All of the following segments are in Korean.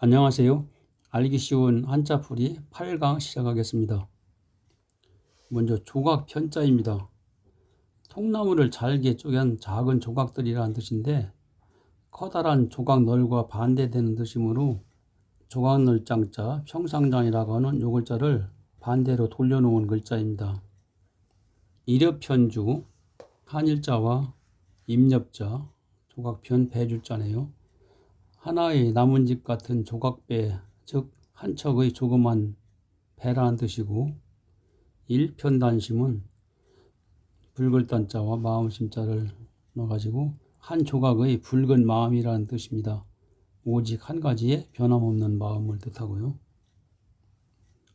안녕하세요. 알기 쉬운 한자풀이 8강 시작하겠습니다. 먼저 조각 편자입니다. 통나무를 잘게 쪼갠 작은 조각들이라는 뜻인데 커다란 조각널과 반대되는 뜻이므로 조각널장자 평상장이라고 하는 요 글자를 반대로 돌려놓은 글자입니다. 이렵편주 한일자와 임렵자 조각편 배주자네요. 하나의 나뭇잎 같은 조각배, 즉 한 척의 조그만 배라는 뜻이고, 일편단심은 붉을단자와 마음심자를 넣어가지고 한 조각의 붉은 마음이라는 뜻입니다. 오직 한 가지의 변함없는 마음을 뜻하고요.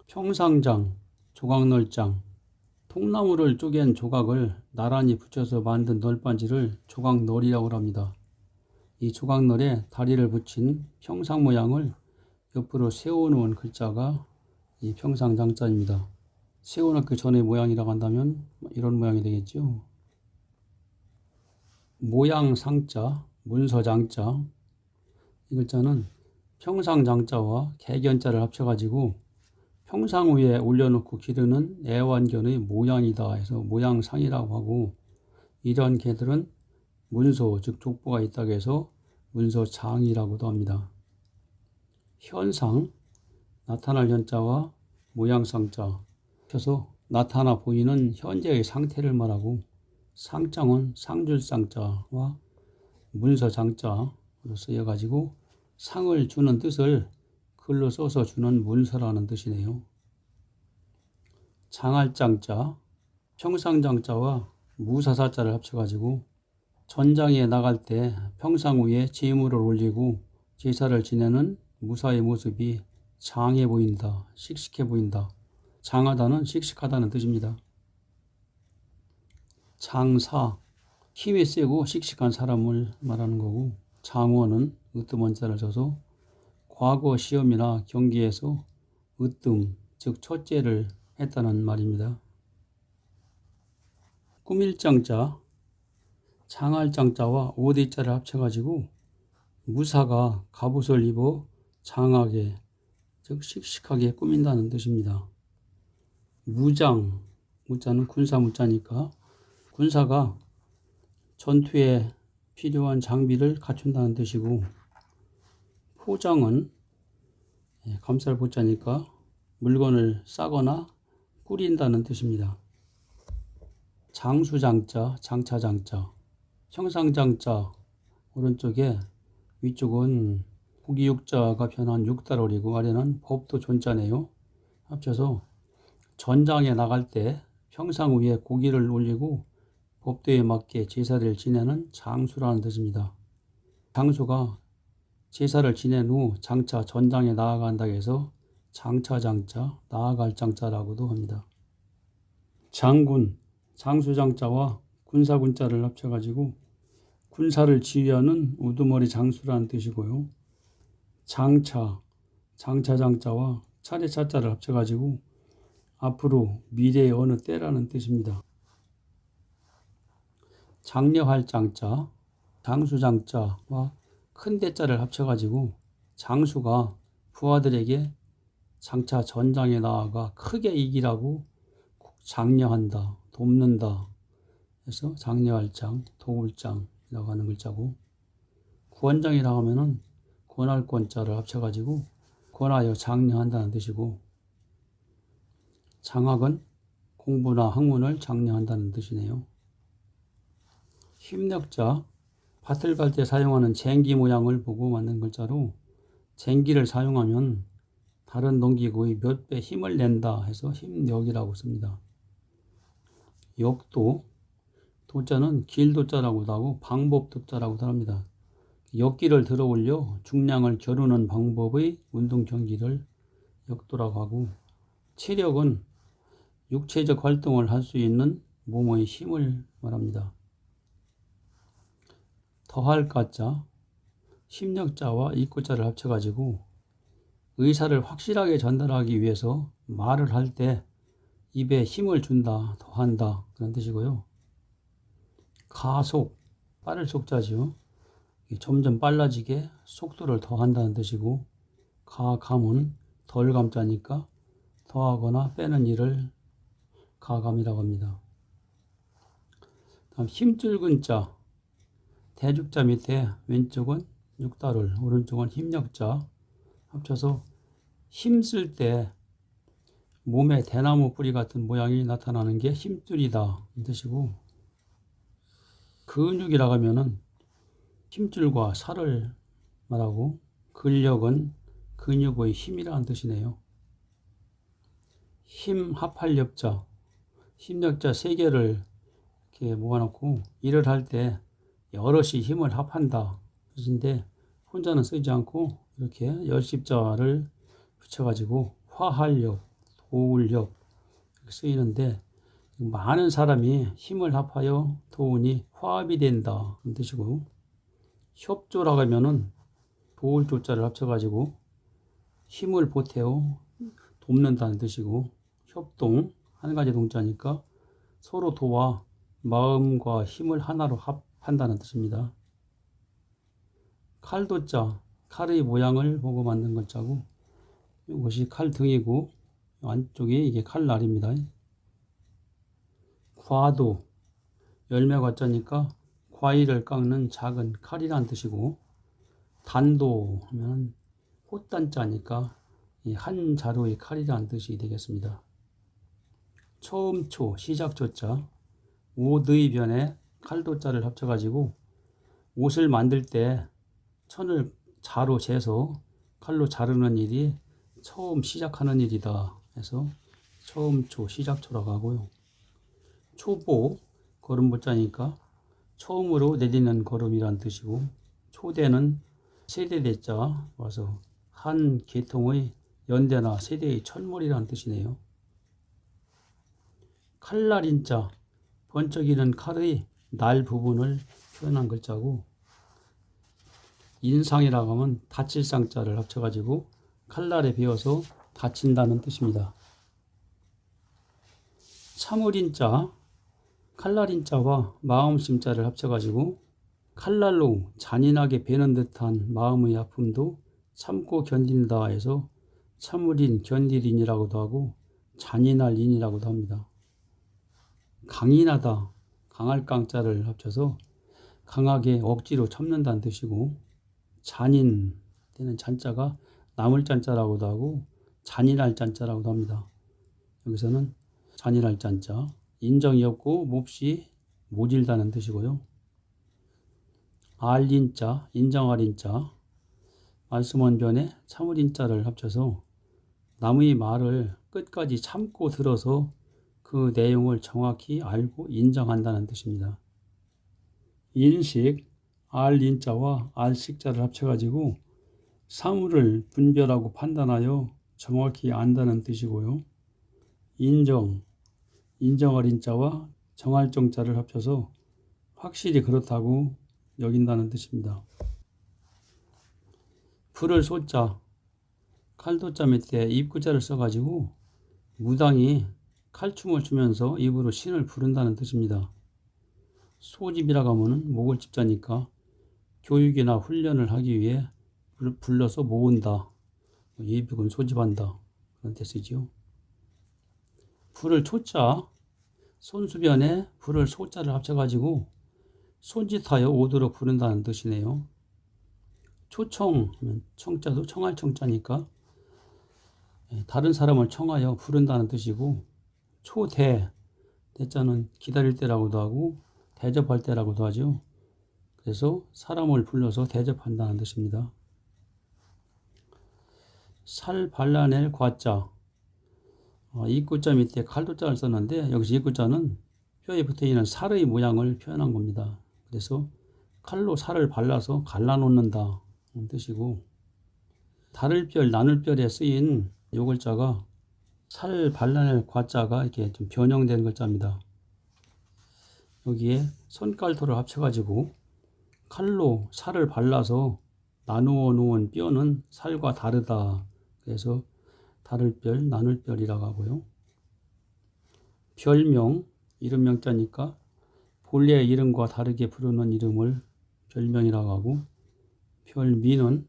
평상장, 조각널장, 통나무를 쪼갠 조각을 나란히 붙여서 만든 널빤지를 조각널이라고 합니다. 이 조각널에 다리를 붙인 평상 모양을 옆으로 세워놓은 글자가 이 평상장자입니다. 세워놓기 전의 모양이라고 한다면 이런 모양이 되겠죠. 모양상자, 문서장자, 이 글자는 평상장자와 개견자를 합쳐가지고 평상 위에 올려놓고 기르는 애완견의 모양이다 해서 모양상이라고 하고, 이러한 개들은 문서, 즉 족보가 있다고 해서 문서장이라고도 합니다. 현상, 나타날 현자와 모양상자 합쳐서 나타나 보이는 현재의 상태를 말하고, 상장은 상줄상자와 문서장자로 쓰여가지고 상을 주는 뜻을 글로 써서 주는 문서라는 뜻이네요. 장할장자, 평상장자와 무사사자를 합쳐가지고 전장에 나갈 때 평상 위에 재물을 올리고 제사를 지내는 무사의 모습이 장해 보인다, 씩씩해 보인다. 장하다는 씩씩하다는 뜻입니다. 장사, 힘이 세고 씩씩한 사람을 말하는 거고, 장원은 으뜸원자를 써서 과거 시험이나 경기에서 으뜸, 즉 첫째를 했다는 말입니다. 꾸밀장자, 장할장자와 오대자를 합쳐가지고 무사가 갑옷을 입어 장하게, 즉 씩씩하게 꾸민다는 뜻입니다. 무장, 무자는 군사 무자니까 군사가 전투에 필요한 장비를 갖춘다는 뜻이고, 포장은 감쌀 포자니까 물건을 싸거나 꾸린다는 뜻입니다. 장수장자, 장차장자, 평상장자 오른쪽에 위쪽은 고기육자가 변한 육달월이고 아래는 법도 존자네요. 합쳐서 전장에 나갈 때 평상 위에 고기를 올리고 법도에 맞게 제사를 지내는 장수라는 뜻입니다. 장수가 제사를 지낸 후 장차 전장에 나아간다고 해서 장차장자, 나아갈 장자라고도 합니다. 장군, 장수장자와 군사군자를 합쳐가지고 군사를 지휘하는 우두머리 장수라는 뜻이고요. 장차, 장차장자와 차례차자를 합쳐가지고 앞으로 미래의 어느 때라는 뜻입니다. 장려할 장자, 장수장자와 큰 대자를 합쳐가지고 장수가 부하들에게 장차 전장에 나아가 크게 이기라고 장려한다, 돕는다 해서 장려할 장, 도울 장이라고 하는 글자고, 구원장이라고 하면은 권할 권자를 합쳐가지고 권하여 장려한다는 뜻이고, 장학은 공부나 학문을 장려한다는 뜻이네요. 힘력자, 밭을 갈 때 사용하는 쟁기 모양을 보고 만든 글자로 쟁기를 사용하면 다른 농기구의 몇 배 힘을 낸다 해서 힘력이라고 씁니다. 역도, 도자는 길도자라고도 하고 방법도자라고도 합니다. 역기를 들어 올려 중량을 겨루는 방법의 운동 경기를 역도라고 하고, 체력은 육체적 활동을 할 수 있는 몸의 힘을 말합니다. 더할 가자, 힘력자와 이꼬자를 합쳐가지고 의사를 확실하게 전달하기 위해서 말을 할 때 입에 힘을 준다, 더한다 그런 뜻이고요. 가속, 빠를 속자죠. 점점 빨라지게 속도를 더한다는 뜻이고, 가감은 덜 감자니까 더하거나 빼는 일을 가감이라고 합니다. 다음 힘줄근 자, 대죽자 밑에 왼쪽은 육달을, 오른쪽은 힘력자 합쳐서 힘쓸 때 몸에 대나무 뿌리 같은 모양이 나타나는 게 힘줄이다 이 뜻이고, 근육이라고 하면은 힘줄과 살을 말하고, 근력은 근육의 힘이라는 뜻이네요. 힘 합할 력자, 힘력자 3개를 이렇게 모아놓고 일을 할 때 여럿이 힘을 합한다 뜻인데, 혼자는 쓰지 않고 이렇게 열십자를 붙여가지고 화할력, 도울력 이렇게 쓰이는데, 많은 사람이 힘을 합하여 도우니 화합이 된다 그런 뜻이고, 협조라고 하면은 도울 조자를 합쳐가지고 힘을 보태어 돕는다는 뜻이고, 협동 한 가지 동자니까 서로 도와 마음과 힘을 하나로 합한다는 뜻입니다. 칼도자, 칼의 모양을 보고 만든 글자고, 이것이 칼등이고 안쪽에 이게 칼날입니다. 과도, 열매 과자니까 과일을 깎는 작은 칼이란 뜻이고, 단도 하면 호단자니까 한 자루의 칼이란 뜻이 되겠습니다. 처음초, 시작초자, 옷의 변에 칼도자를 합쳐가지고 옷을 만들 때 천을 자로 재서 칼로 자르는 일이 처음 시작하는 일이다 해서 처음초, 시작초라고 하고요. 초보, 걸음보자니까 처음으로 내딛는 걸음이란 뜻이고, 초대는 세대대자 와서 한 계통의 연대나 세대의 철물이란 뜻이네요. 칼날인자, 번쩍이는 칼의 날 부분을 표현한 글자고, 인상이라고 하면 다칠 상자를 합쳐가지고 칼날에 베어서 다친다는 뜻입니다. 참을인자, 칼날인자와 마음심자를 합쳐가지고 칼날로 잔인하게 베는 듯한 마음의 아픔도 참고 견딘다 해서 참을인, 견딜인이라고도 하고 잔인할 인이라고도 합니다. 강인하다, 강할 강자를 합쳐서 강하게 억지로 참는다는 뜻이고, 잔인 때는 잔자가 나물 잔자라고도 하고 잔인할 잔자라고도 합니다. 여기서는 잔인할 잔자, 인정이 없고 몹시 모질다는 뜻이고요. 알인자, 인정할 인자, 말씀원변에 참을 인자를 합쳐서 남의 말을 끝까지 참고 들어서 그 내용을 정확히 알고 인정한다는 뜻입니다. 인식, 알인자와 알식자를 합쳐가지고 사물을 분별하고 판단하여 정확히 안다는 뜻이고요. 인정, 인정할 인자와 정할 정자를 합쳐서 확실히 그렇다고 여긴다는 뜻입니다. 불을 쏘자, 칼도자 밑에 입구자를 써가지고 무당이 칼춤을 추면서 입으로 신을 부른다는 뜻입니다. 소집이라고 하면 목을 짚자니까 교육이나 훈련을 하기 위해 불러서 모은다, 예비군 소집한다 그런 데 쓰지요. 불을 초자, 손수변에 불을 소자를 합쳐가지고 손짓하여 오도록 부른다는 뜻이네요. 초청, 청자도 청할 청자니까 다른 사람을 청하여 부른다는 뜻이고, 초대, 대자는 기다릴 때라고도 하고 대접할 때라고도 하죠. 그래서 사람을 불러서 대접한다는 뜻입니다. 살 발라낼 과자, 입구자 밑에 칼도자를 썼는데 여기서 입구자는 뼈에 붙어있는 살의 모양을 표현한 겁니다. 그래서 칼로 살을 발라서 갈라놓는다 는 뜻이고, 다를별, 나눌별에 쓰인 요 글자가 살 발라낼 과자가 이렇게 좀 변형된 글자입니다. 여기에 손깔토를 합쳐가지고 칼로 살을 발라서 나누어 놓은 뼈는 살과 다르다. 그래서 다를별, 나눌별이라고 하고요. 별명, 이름 명자니까 본래의 이름과 다르게 부르는 이름을 별명이라고 하고, 별미는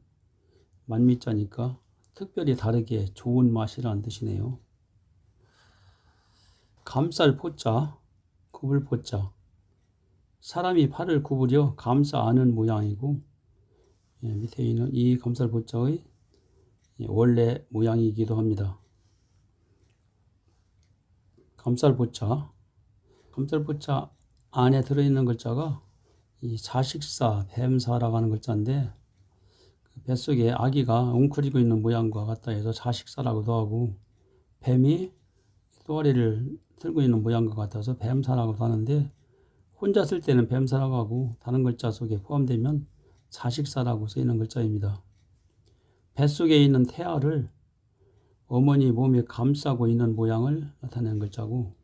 만미자니까 특별히 다르게 좋은 맛이라는 뜻이네요. 감쌀 포자, 굽을 포자. 사람이 팔을 구부려 감싸 안은 모양이고, 밑에 있는 이 감쌀 포자의 원래 모양이기도 합니다. 감쌀 포자 안에 들어있는 글자가 이 자식사, 뱀사라고 하는 글자인데, 그 뱃속에 아기가 웅크리고 있는 모양과 같다 해서 자식사라고도 하고, 뱀이 또아리를 들고 있는 모양과 같아서 뱀사라고도 하는데, 혼자 쓸 때는 뱀사라고 하고 다른 글자 속에 포함되면 자식사라고 쓰이는 글자입니다. 뱃속에 있는 태아를 어머니 몸에 감싸고 있는 모양을 나타내는 글자고,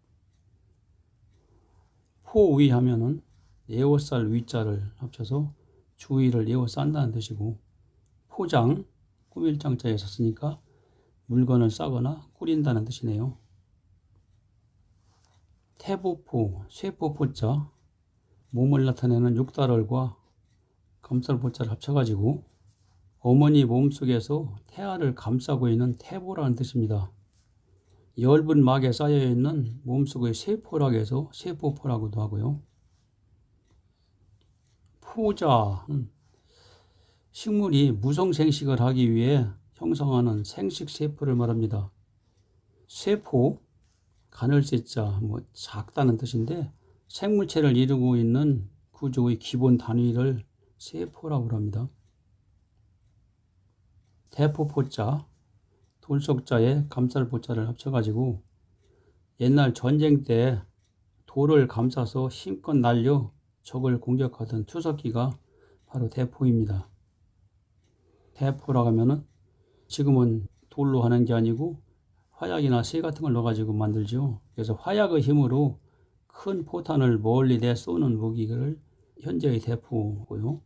포위 하면은 에워쌀 위자를 합쳐서 주위를 에워싼다는 뜻이고, 포장, 꾸밀 장자에 썼으니까 물건을 싸거나 꾸린다는 뜻이네요. 태보포, 쇠포포자, 몸을 나타내는 육달월과 감쌀포자를 합쳐가지고 어머니 몸속에서 태아를 감싸고 있는 태보라는 뜻입니다. 엷은 막에 쌓여있는 몸속의 세포라고 해서 세포포라고도 하고요. 포자, 식물이 무성생식을 하기 위해 형성하는 생식세포를 말합니다. 세포, 간을 세자, 작다는 뜻인데 생물체를 이루고 있는 구조의 기본 단위를 세포라고 합니다. 대포포자, 돌석자에 감쌀포자를 합쳐가지고 옛날 전쟁 때 돌을 감싸서 힘껏 날려 적을 공격하던 투석기가 바로 대포입니다. 대포라고 하면은 지금은 돌로 하는 게 아니고 화약이나 쇠 같은 걸 넣어가지고 만들죠. 그래서 화약의 힘으로 큰 포탄을 멀리 내쏘는 무기를 현재의 대포고요.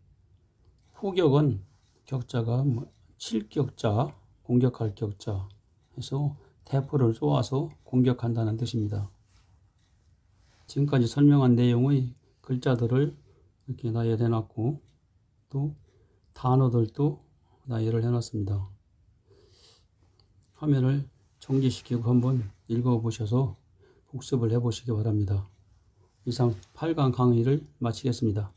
포격은 격자가 칠격자, 공격할 격자 해서 대포를 쏘아서 공격한다는 뜻입니다. 지금까지 설명한 내용의 글자들을 이렇게 나열해 놨고 또 단어들도 나열을 해 놨습니다. 화면을 정지시키고 한번 읽어보셔서 복습을 해보시기 바랍니다. 이상 8강 강의를 마치겠습니다.